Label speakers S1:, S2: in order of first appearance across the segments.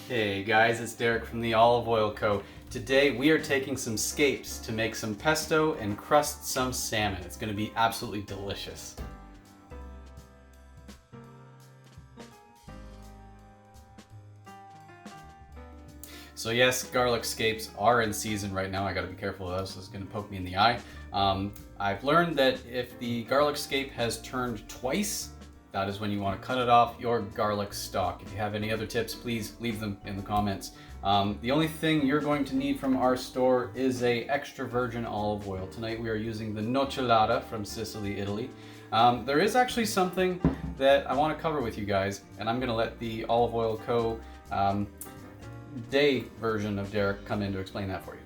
S1: Hey guys, it's Derek from the Olive Oil Co. Today we are taking some scapes to make some pesto and crust some salmon. It's going to be absolutely delicious. So yes, garlic scapes are in season right now. I gotta be careful of this, it's gonna poke me in the eye. I've learned that if the garlic scape has turned twice, that is when you want to cut it off your garlic stalk. If you have any other tips, please leave them in the comments. The only thing you're going to need from our store is a extra virgin olive oil. Tonight we are using the Nocelata from Sicily, Italy. There is actually something that I want to cover with you guys, and I'm going to let the Olive Oil Co. Day version of Derek come in to explain that for you.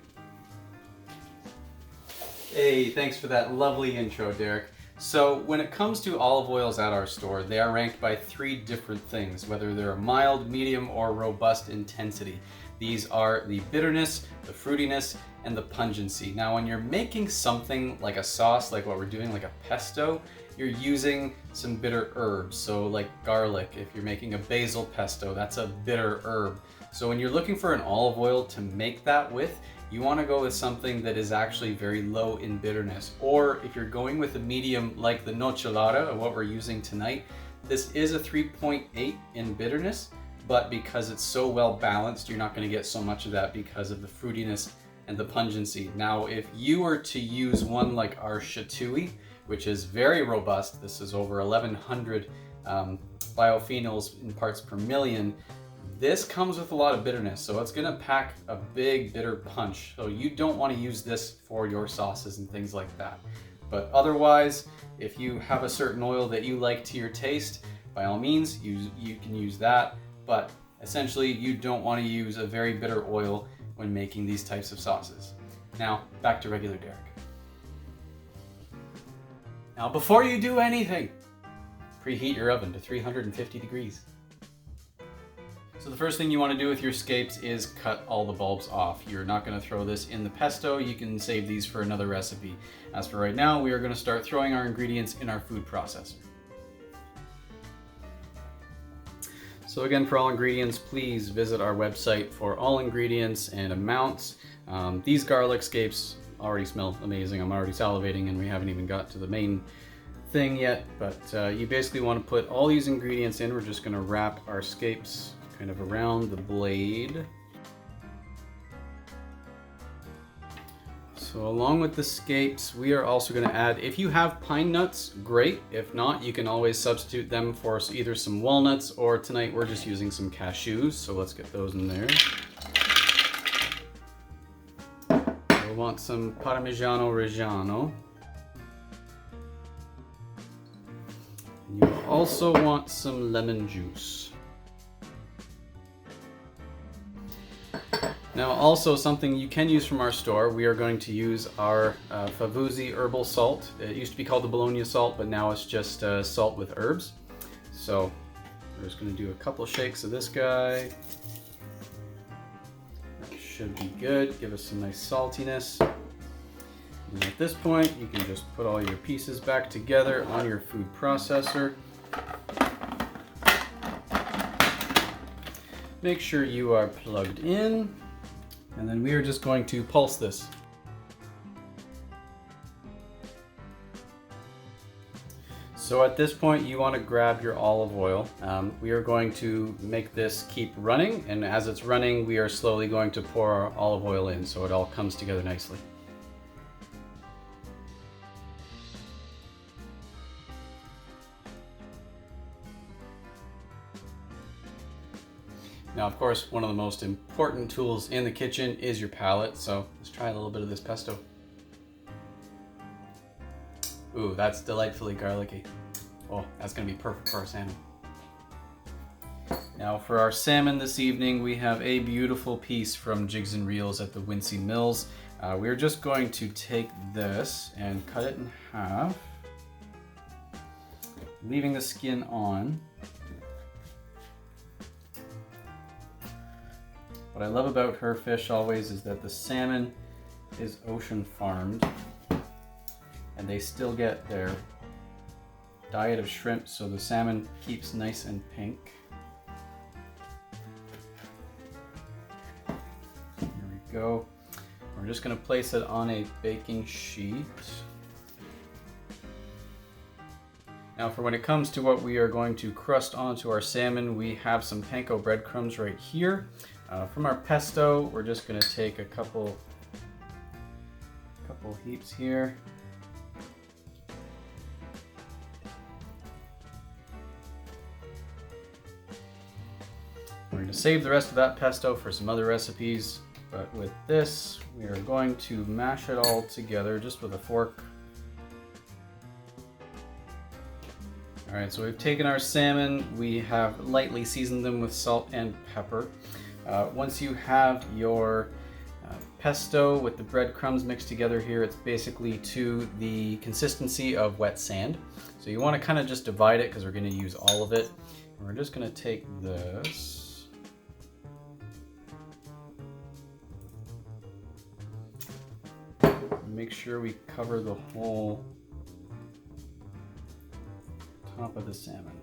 S1: Hey, thanks for that lovely intro, Derek. So when it comes to olive oils at our store, they are ranked by 3 different things, whether they're a mild, medium, or robust intensity. These are the bitterness, the fruitiness, and the pungency. Now when you're making something like a sauce, like what we're doing, like a pesto, you're using some bitter herbs. So like garlic, if you're making a basil pesto, that's a bitter herb. So when you're looking for an olive oil to make that with, you want to go with something that is actually very low in bitterness. Or if you're going with a medium like the Nocelata, what we're using tonight, this is a 3.8 in bitterness, but because it's so well balanced, you're not going to get so much of that because of the fruitiness and the pungency. Now, if you were to use one like our Chatouille, which is very robust, this is over 1100 biophenols in parts per million, this comes with a lot of bitterness, so it's going to pack a big bitter punch. So you don't want to use this for your sauces and things like that. But otherwise, if you have a certain oil that you like to your taste, by all means, you can use that. But essentially, you don't want to use a very bitter oil when making these types of sauces. Now, back to regular Derek. Now, before you do anything, preheat your oven to 350 degrees. So the first thing you want to do with your scapes is cut all the bulbs off. You're not going to throw this in the pesto. You can save these for another recipe. As for right now, we are going to start throwing our ingredients in our food processor. So again, for all ingredients, please visit our website for all ingredients and amounts. These garlic scapes already smell amazing. I'm already salivating and we haven't even got to the main thing yet, but you basically want to put all these ingredients in. We're just going to wrap our scapes kind of around the blade. So along with the scapes, we are also going to add, if you have pine nuts, great. If not, you can always substitute them for either some walnuts, or tonight we're just using some cashews. So let's get those in there. We'll want some Parmigiano Reggiano. You also want some lemon juice. Now also something you can use from our store, we are going to use our Favuzzi herbal salt. It used to be called the Bologna salt, but now it's just salt with herbs. So we're just going to do a couple shakes of this guy. That should be good, give us some nice saltiness. And at this point, you can just put all your pieces back together on your food processor. Make sure you are plugged in. And then we are just going to pulse this. So at this point, you want to grab your olive oil. We are going to make this keep running, and as it's running, we are slowly going to pour our olive oil in so it all comes together nicely. Now, of course, one of the most important tools in the kitchen is your palate, so let's try a little bit of this pesto. Ooh, that's delightfully garlicky. Oh, that's gonna be perfect for our salmon. Now for our salmon this evening, we have a beautiful piece from Jiggs-n-Reels at the Wincy Mills. We're just going to take this and cut it in half, leaving the skin on. What I love about her fish always is that the salmon is ocean farmed and they still get their diet of shrimp, so the salmon keeps nice and pink. go. We're just going to place it on a baking sheet. Now for when it comes to what we are going to crust onto our salmon, we have some panko breadcrumbs right here. From our pesto, we're just going to take a couple heaps here. We're going to save the rest of that pesto for some other recipes, but with this, we are going to mash it all together just with a fork. All right, so we've taken our salmon, we have lightly seasoned them with salt and pepper. Once you have your pesto with the breadcrumbs mixed together here, it's basically to the consistency of wet sand. So you want to kind of just divide it because we're going to use all of it. And we're just going to take this. Make sure we cover the whole top of the salmon.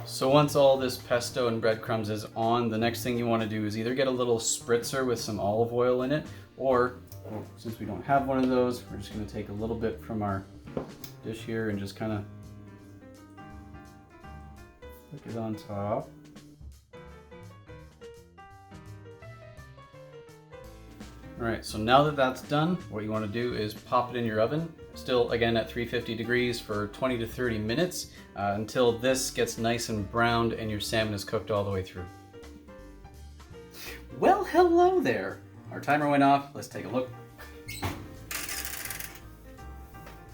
S1: So once all this pesto and breadcrumbs is on, the next thing you want to do is either get a little spritzer with some olive oil in it, or since we don't have one of those, we're just going to take a little bit from our dish here and just kind of put it on top. Alright, so now that that's done, what you want to do is pop it in your oven, still again at 350 degrees for 20 to 30 minutes until this gets nice and browned and your salmon is cooked all the way through. Well, hello there! Our timer went off, let's take a look.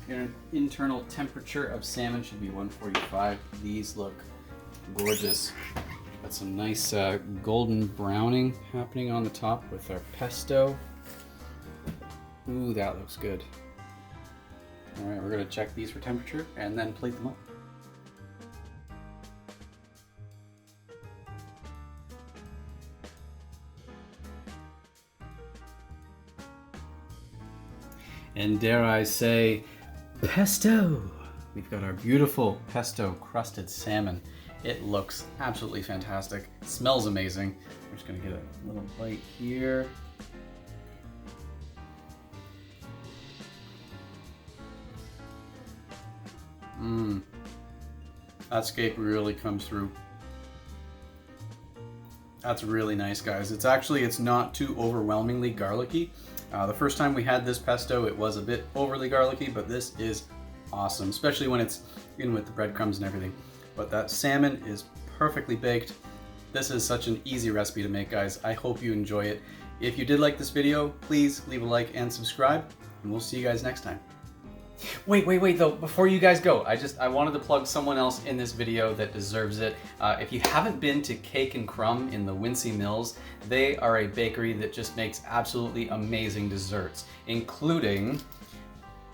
S1: Your internal temperature of salmon should be 145. These look gorgeous. Got some nice golden browning happening on the top with our pesto. Ooh, that looks good. All right, we're gonna check these for temperature and then plate them up. And dare I say, pesto! We've got our beautiful pesto crusted salmon. It looks absolutely fantastic. It smells amazing. We're just gonna get a little bite here. That scape really comes through. That's really nice, guys. It's not too overwhelmingly garlicky. The first time we had this pesto, it was a bit overly garlicky, but this is awesome, especially when it's in with the breadcrumbs and everything. But that salmon is perfectly baked. This is such an easy recipe to make, guys. I hope you enjoy it. If you did like this video, please leave a like and subscribe, and we'll see you guys next time. Wait, though, before you guys go, I wanted to plug someone else in this video that deserves it. If you haven't been to Cake and Crumb in the Wincy Mills, they are a bakery that just makes absolutely amazing desserts, including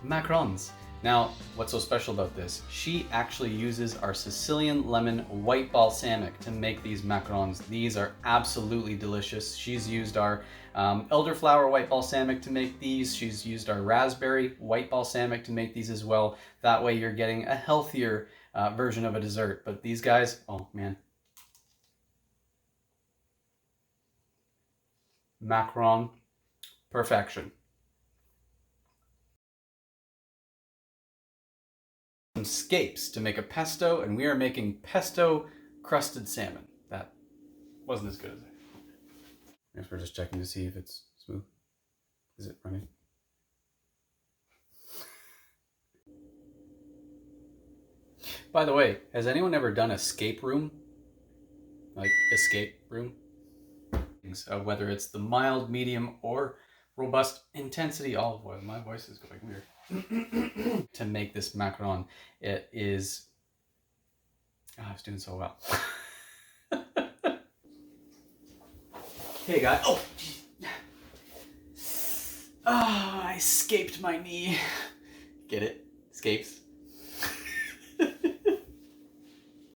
S1: macarons. Now, what's so special about this? She actually uses our Sicilian lemon white balsamic to make these macarons. These are absolutely delicious. She's used our elderflower white balsamic to make these. She's used our raspberry white balsamic to make these as well. That way you're getting a healthier version of a dessert. But these guys, oh man. Macaron perfection. Some scapes to make a pesto, and we are making pesto crusted salmon. That wasn't as good as I guess we're just checking to see if it's smooth. Is it running? By the way, has anyone ever done a scape room? Like escape room? Whether it's the mild, medium, or robust intensity olive oil. My voice is going weird. To make this macaron, it is... Oh, I was doing so well. Hey guys. Oh, I scaped my knee. Get it? Scapes.